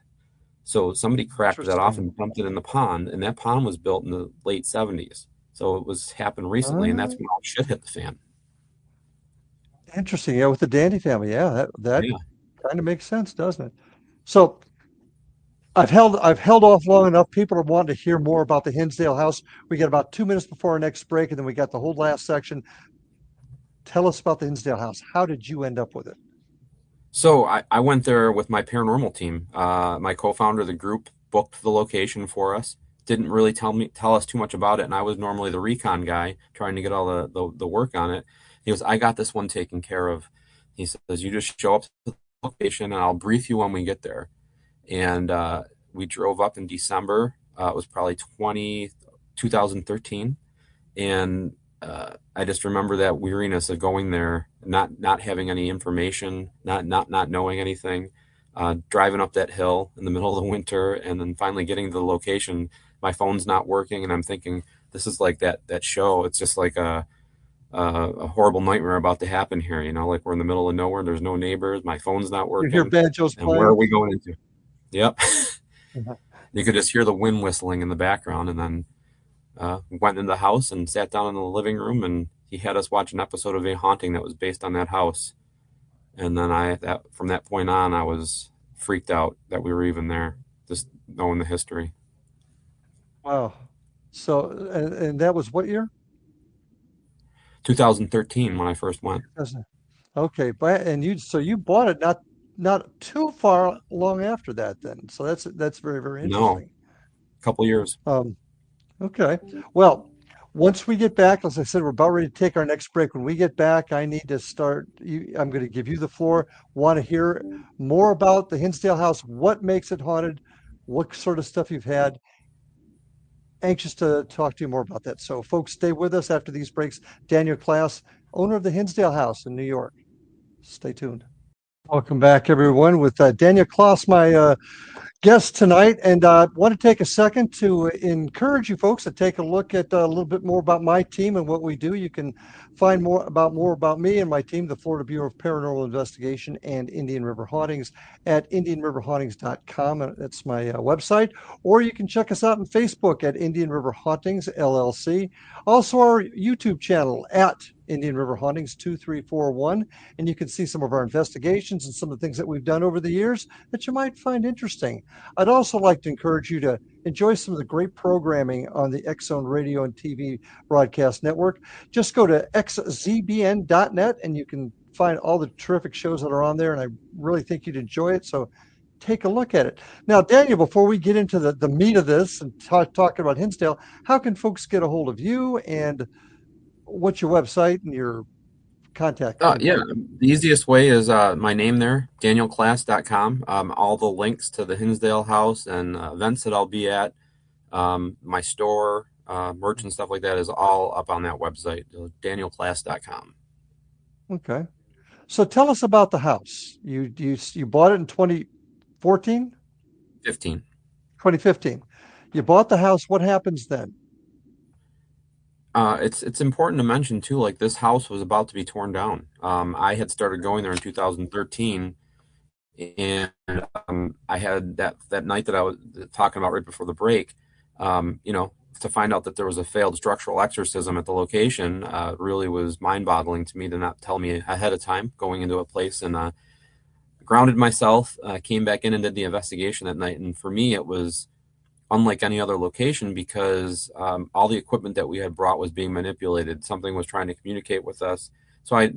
So somebody cracked that off Interesting. and dumped it in the pond, and that pond was built in the late 70s. So it was happened recently, and that's Ah, when all shit hit the fan. interesting. Yeah, with the Dandy family. Yeah, that Yeah. kind of makes sense, doesn't it? So I've held off long enough. People are wanting to hear more about the Hinsdale House. We got about 2 minutes before our next break, and then we got the whole last section. Tell us about the Hinsdale House. How did you end up with it? So I went there with my paranormal team. My co-founder of the group booked the location for us. Didn't really tell us too much about it, and I was normally the recon guy trying to get all the work on it. He goes, "I got this one taken care of." He says, "You just show up to the location, and I'll brief you when we get there." And we drove up in December. It was probably 2013, and I just remember that weariness of going there, not having any information, not knowing anything, driving up that hill in the middle of the winter, and then finally getting to the location. My phone's not working, and I'm thinking, this is like that show. It's just like a horrible nightmare about to happen here. Like we're in the middle of nowhere. There's no neighbors. My phone's not You hear working, banjos and where are playing? we going into? Yep. Mhm. You could just hear the wind whistling in the background, and then went into the house and sat down in the living room, and he had us watch an episode of A Haunting that was based on that house. And then from that point on, I was freaked out that we were even there, just knowing the history. Wow. So, and that was what year? 2013 when I first went. Okay, but and you bought it not too far long after that then. So that's very, very No, interesting. a couple years. Um, okay. Well, once we get back, as I said, we're about ready to take our next break. When we get back, I need to start I'm going to give you the floor. Want to hear more about the Hinsdale House, what makes it haunted, what sort of stuff you've had. Anxious to talk to you more about that. So folks, stay with us after these breaks. Daniel Klaes, owner of the Hinsdale House in New York. Stay tuned. Welcome back, everyone, with Daniel Klaes, my guest tonight. And I want to take a second to encourage you folks to take a look at a little bit more about my team and what we do. You can find more about me and my team, the Florida Bureau of Paranormal Investigation and Indian River Hauntings, at indianriverhauntings.com. That's my website. Or you can check us out on Facebook at Indian River Hauntings LLC. Also, our YouTube channel at Indian River Hauntings 2341. And you can see some of our investigations and some of the things that we've done over the years that you might find interesting. I'd also like to encourage you to enjoy some of the great programming on the X Zone Radio and TV broadcast network. Just go to xzbn.net and you can find all the terrific shows that are on there. And I really think you'd enjoy it. So take a look at it. Now, Daniel, before we get into the meat of this and talking about Hinsdale, how can folks get a hold of you, and what's your website and your contact Yeah, info? the easiest way is my name there, danielclass.com. All the links to the Hinsdale House and events that I'll be at, my store, merch and stuff like that is all up on that website, danielclass.com. Okay. So tell us about the house. You bought it in 2014, 15. 2015. You bought the house. What happens then? It's important to mention too, like this house was about to be torn down. I had started going there in 2013, and I had that night that I was talking about right before the break. To find out that there was a failed structural exorcism at the location really was mind-boggling to me, to not tell me ahead of time going into a place, and grounded myself. Came back in and did the investigation that night, and for me it was unlike any other location because all the equipment that we had brought was being manipulated. Something was trying to communicate with us. So I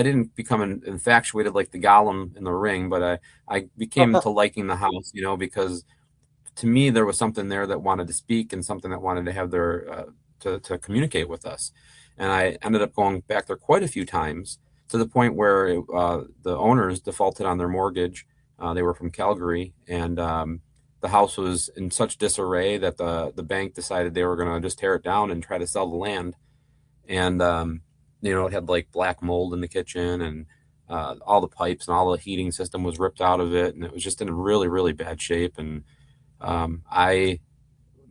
didn't become infatuated like the Gollum in the Ring, but I became to liking the house, because to me there was something there that wanted to speak and something that wanted to have their to communicate with us. And I ended up going back there quite a few times, to the point where the owners defaulted on their mortgage. They were from Calgary, and the house was in such disarray that the bank decided they were going to just tear it down and try to sell the land. And it had like black mold in the kitchen, and all the pipes and all the heating system was ripped out of it, and it was just in really, really bad shape. And the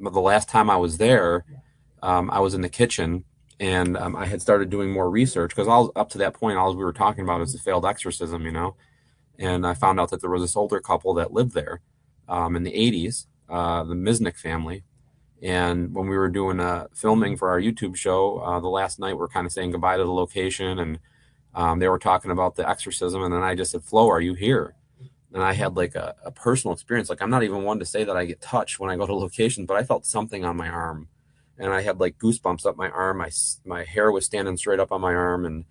last time I was there, I was in the kitchen, and I had started doing more research, because all up to that point, all we were talking about is the failed exorcism, and I found out that there was this older couple that lived there. in the 80s, the Misnick family. And when we were doing filming for our YouTube show, the last night we're kind of saying goodbye to the location, and they were talking about the exorcism, and then I just said, Flo, are you here? And I had like a personal experience. Like, I'm not even one to say that I get touched when I go to locations, but I felt something on my arm, and I had like goosebumps up my arm. My hair was standing straight up on my arm, and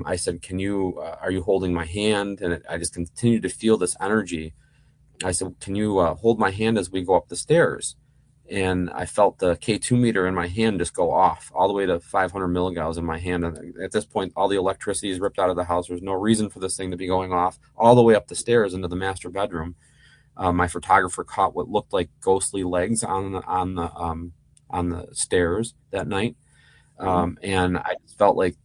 I said, are you holding my hand? And I just continued to feel this energy. I said, can you hold my hand as we go up the stairs? And I felt the K2 meter in my hand just go off all the way to 500 milligauss in my hand. And at this point, all the electricity is ripped out of the house. There's no reason for this thing to be going off all the way up the stairs into the master bedroom. My photographer caught what looked like ghostly legs on the stairs that night. And I just felt like,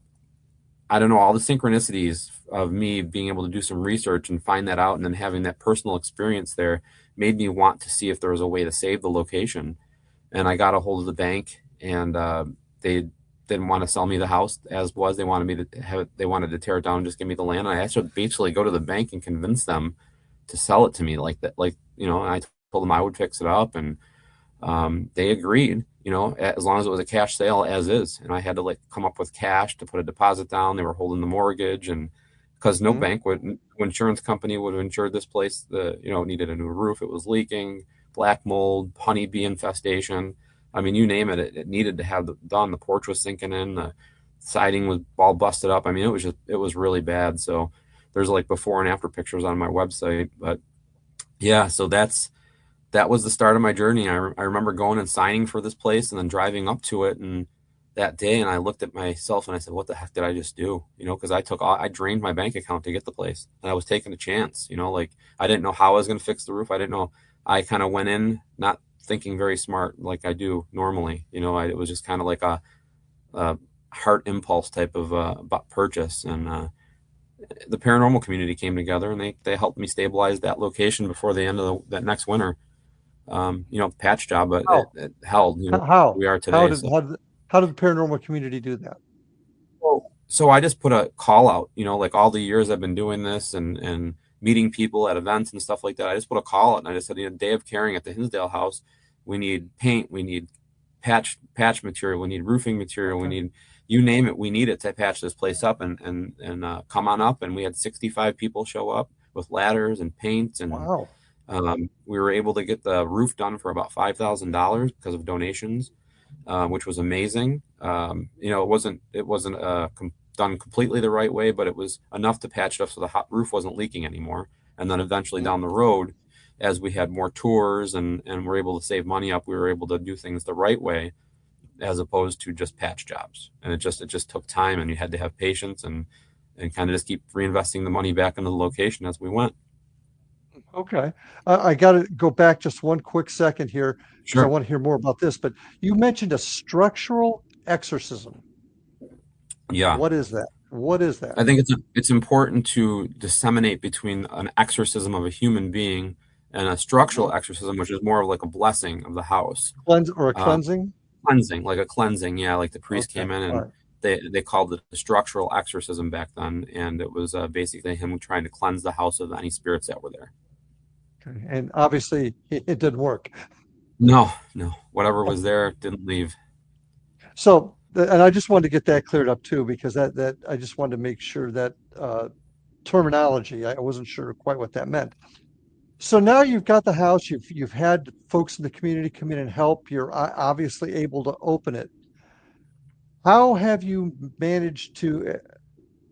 I don't know, all the synchronicities of me being able to do some research and find that out, and then having that personal experience there made me want to see if there was a way to save the location. And I got a hold of the bank, and they didn't want to sell me the house as was. They wanted me to have it, they wanted to tear it down and just give me the land. And I had to basically go to the bank and convince them to sell it to me like that. Like, and I told them I would fix it up, and they agreed, as long as it was a cash sale as is. And I had to like come up with cash to put a deposit down. They were holding the mortgage, and because no insurance company would have insured this place. It needed a new roof. It was leaking, black mold, honeybee infestation. I mean, you name it, it needed to have done. The porch was sinking in, the siding was all busted up. I mean, it was really bad. So there's like before and after pictures on my website. But yeah, so that was the start of my journey. I remember going and signing for this place and then driving up to it, and that day, and I looked at myself and I said, what the heck did I just do? Because I drained my bank account to get the place, and I was taking a chance, like I didn't know how I was going to fix the roof. I didn't know. I kind of went in not thinking very smart like I do normally. It was just kind of like a heart impulse type of purchase. And the paranormal community came together, and they helped me stabilize that location before the end of that next winter. Patch job, but it held. How we are today. How did the paranormal community do that? So I just put a call out, like all the years I've been doing this and meeting people at events and stuff like that. I just put a call out, and I just said, day of caring at the Hinsdale House, we need paint, we need patch material, we need roofing material, we need, you name it, we need it to patch this place up and come on up. And we had 65 people show up with ladders and paints, and wow. We were able to get the roof done for about $5,000 because of donations, which was amazing. It wasn't done completely the right way, but it was enough to patch it up so the hot roof wasn't leaking anymore. And then eventually down the road, as we had more tours and were able to save money up, we were able to do things the right way as opposed to just patch jobs. And it just took time, and you had to have patience and kind of just keep reinvesting the money back into the location as we went. Okay. I got to go back just one quick second here because I want to hear more about this. But you mentioned a structural exorcism. Yeah. What is that? What is that? I think it's important to disseminate between an exorcism of a human being and a structural exorcism, which is more of like a blessing of the house. Cleansing? Cleansing, like a cleansing. Yeah, like the priest came in and they called it the structural exorcism back then. And it was basically him trying to cleanse the house of any spirits that were there. Okay. And obviously it didn't work. No. Whatever was there didn't leave. So, and I just wanted to get that cleared up too, because that I just wanted to make sure that terminology, I wasn't sure quite what that meant. So now you've got the house, you've had folks in the community come in and help. You're obviously able to open it. How have you managed to?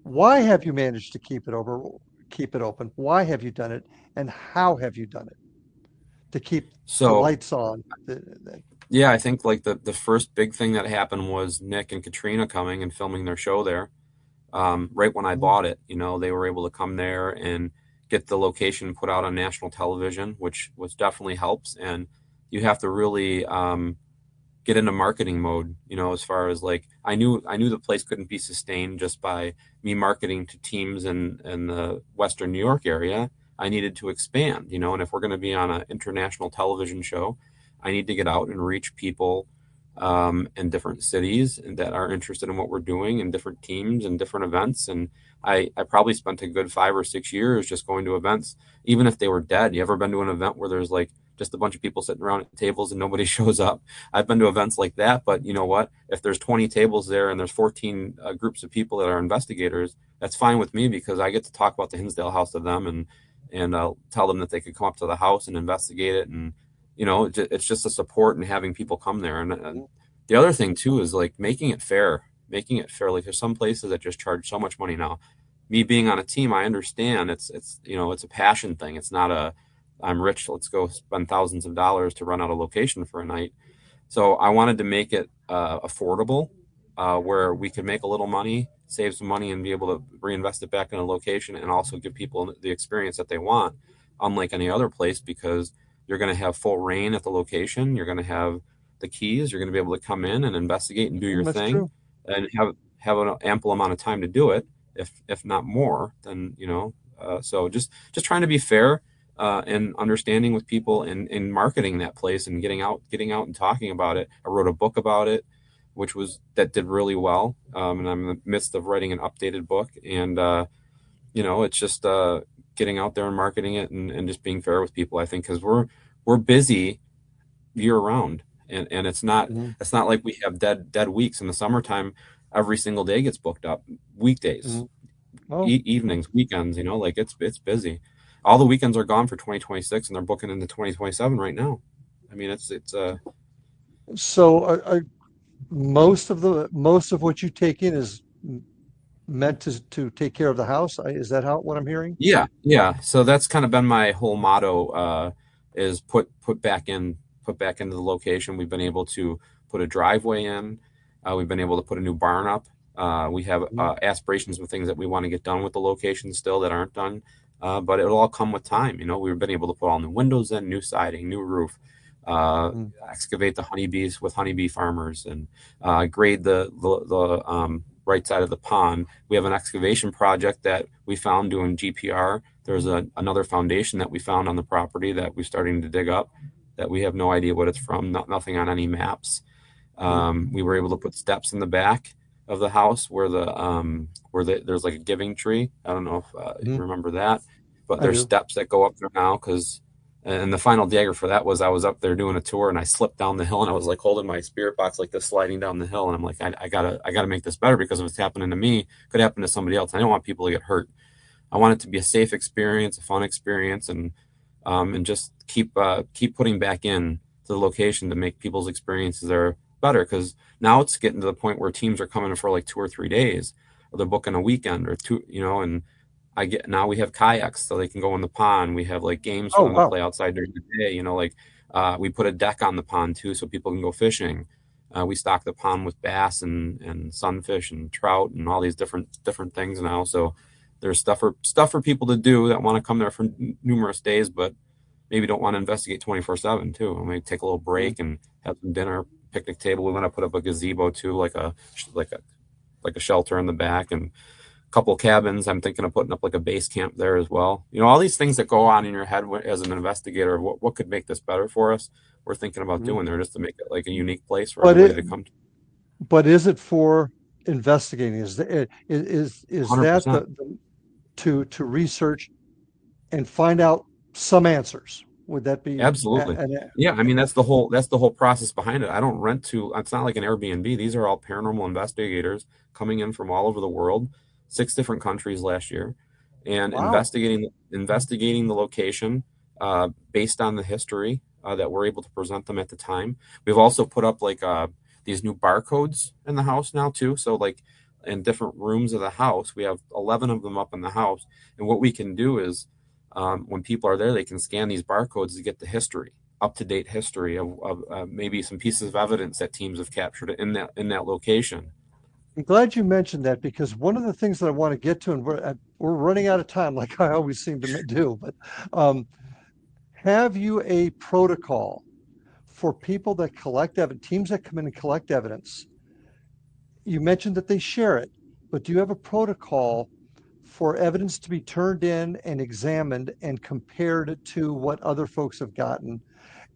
Why have you managed to keep it open? Why have you done it, and how have you done it to keep the lights on? Yeah, I think like the first big thing that happened was Nick and Katrina coming and filming their show there. Right when I bought it, they were able to come there and get the location put out on national television, which definitely helps. And you have to really get into marketing mode, as far as like, I knew the place couldn't be sustained just by me marketing to teams in the Western New York area. I needed to expand, and if we're going to be on an international television show, I need to get out and reach people in different cities that are interested in what we're doing, and different teams and different events. And I probably spent a good 5 or 6 years just going to events, even if they were dead. You ever been to an event where there's like just a bunch of people sitting around at tables and nobody shows up? I've been to events like that, but you know what? If there's 20 tables there and there's 14 groups of people that are investigators, that's fine with me, because I get to talk about the Hinsdale House to them, and tell them that they could come up to the house and investigate it. And it's just a support and having people come there. And the other thing too is like making it fair. Like there's some places that just charge so much money now. Me being on a team, I understand it's a passion thing. It's not a I'm rich, let's go spend thousands of dollars to run out a location for a night. So I wanted to make it affordable, where we could make a little money, save some money, and be able to reinvest it back in a location, and also give people the experience that they want, unlike any other place, because you're going to have full reign at the location. You're going to have the keys. You're going to be able to come in and investigate and do your That's thing, true. and have an ample amount of time to do it, if not more. Then so just trying to be fair, and understanding with people, and marketing that place, and getting out and talking about it. I wrote a book about it, that did really well. And I'm in the midst of writing an updated book. And it's just getting out there and marketing it, and just being fair with people, I think, because we're busy year round, and it's not like we have dead weeks. In the summertime, every single day gets booked up. Weekdays, Oh, evenings, weekends, like it's busy. All the weekends are gone for 2026, and they're booking into 2027 right now. I mean, it's so most of what you take in is meant to take care of the house. Is that what I'm hearing? yeah. So that's kind of been my whole motto, is put back into the location. We've been able to put a driveway in. We've been able to put a new barn up. We have aspirations of things that we want to get done with the location still that aren't done. But it'll all come with time. We've been able to put all new windows in, new siding, new roof, excavate the honeybees with honeybee farmers, and grade the right side of the pond. We have an excavation project that we found doing GPR. There's another foundation that we found on the property that we're starting to dig up, that we have no idea what it's from, nothing on any maps. We were able to put steps in the back of the house where there's like a giving tree. I don't know if you remember that, but there's steps that go up there now, and the final dagger for that was I was up there doing a tour, and I slipped down the hill, and I was like holding my spirit box like this, sliding down the hill. And I'm like, I gotta make this better, because if it's happening to me, it could happen to somebody else. I don't want people to get hurt. I want it to be a safe experience, a fun experience, and just keep putting back in to the location to make people's experiences there better. Because now it's getting to the point where teams are coming for like 2 or 3 days, or they're booking a weekend or two, and now we have kayaks so they can go in the pond. We have like games for them to play outside during the day. We put a deck on the pond too, so people can go fishing. We stock the pond with bass and sunfish and trout and all these different things now. So there's stuff for people to do that want to come there for numerous days, but maybe don't want to investigate 24/7 too. I mean, take a little break and have some dinner, picnic table. We want to put up a gazebo too, like a shelter in the back, and couple cabins. I'm thinking of putting up like a base camp there as well. All these things that go on in your head as an investigator, what could make this better for us, we're thinking about doing there, just to make it like a unique place for everybody to come to. But is it for investigating? Is that 100%. to research and find out some answers? Would that be absolutely? Yeah, I mean, that's the whole process behind it. I don't rent to. It's not like an Airbnb. These are all paranormal investigators coming in from all over the world, 6 different countries last year, and investigating the location based on the history that we're able to present them at the time. We've also put up like these new barcodes in the house now too. So like in different rooms of the house, we have 11 of them up in the house, and what we can do is when people are there, they can scan these barcodes to get the history, up-to-date history of maybe some pieces of evidence that teams have captured in that location. I'm glad you mentioned that, because one of the things that I want to get to, and we're running out of time, like I always seem to do, but have you a protocol for people that collect evidence, teams that come in and collect evidence? You mentioned that they share it, but do you have a protocol for evidence to be turned in and examined and compared to what other folks have gotten?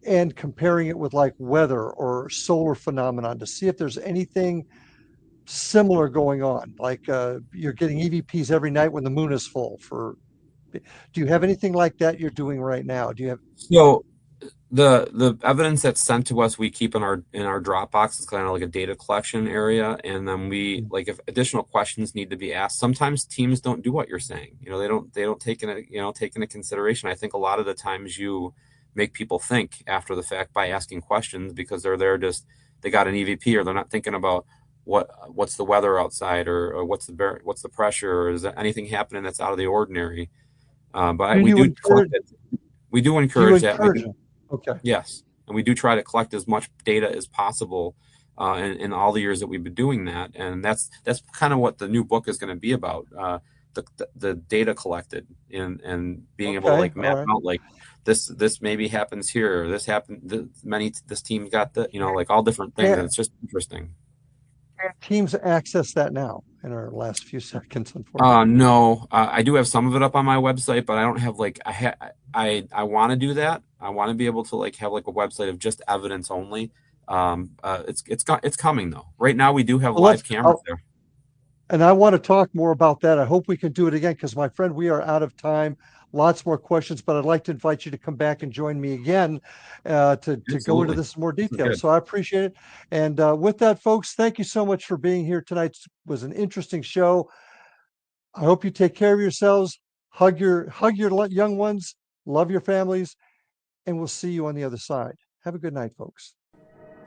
and comparing it with like weather or solar phenomenon to see if there's anything similar going on. Like you're getting EVPs every night when the moon is full. Do you have anything like that you're doing right now? Do you have? So the evidence that's sent to us, we keep in our Dropbox. It's kind of like a data collection area, and then we like if additional questions need to be asked. Sometimes teams don't do what you're saying. They don't take into consideration. I think a lot of the times you make people think after the fact by asking questions because they're there just they got an EVP or they're not thinking about what's the weather outside or what's the pressure or is there anything happening that's out of the ordinary. But Do we you do encourage? collect it. We do Do you encourage that. encourage them? Okay. Yes, and we do try to collect as much data as possible in all the years that we've been doing that, and that's kind of what the new book is going to be about. The data collected and being able to Okay. like All map right. out like this maybe happens here, or this happened. This team got the like all different things, and Can, it's just interesting. can teams access that now in our last few seconds, unfortunately? No, I do have some of it up on my website, but I don't have like I want to do that. I want to be able to like have like a website of just evidence only. It's coming though. Right now we do have Well, live cameras there. and I want to talk more about that. I hope we can do it again because, my friend, we are out of time. Lots more questions, but I'd like to invite you to come back and join me again to go into Absolutely. this in more This is detail. good. So I appreciate it. And with that, folks, thank you so much for being here tonight. It was an interesting show. I hope you take care of yourselves, hug your young ones, love your families, and we'll see you on the other side. Have a good night, folks.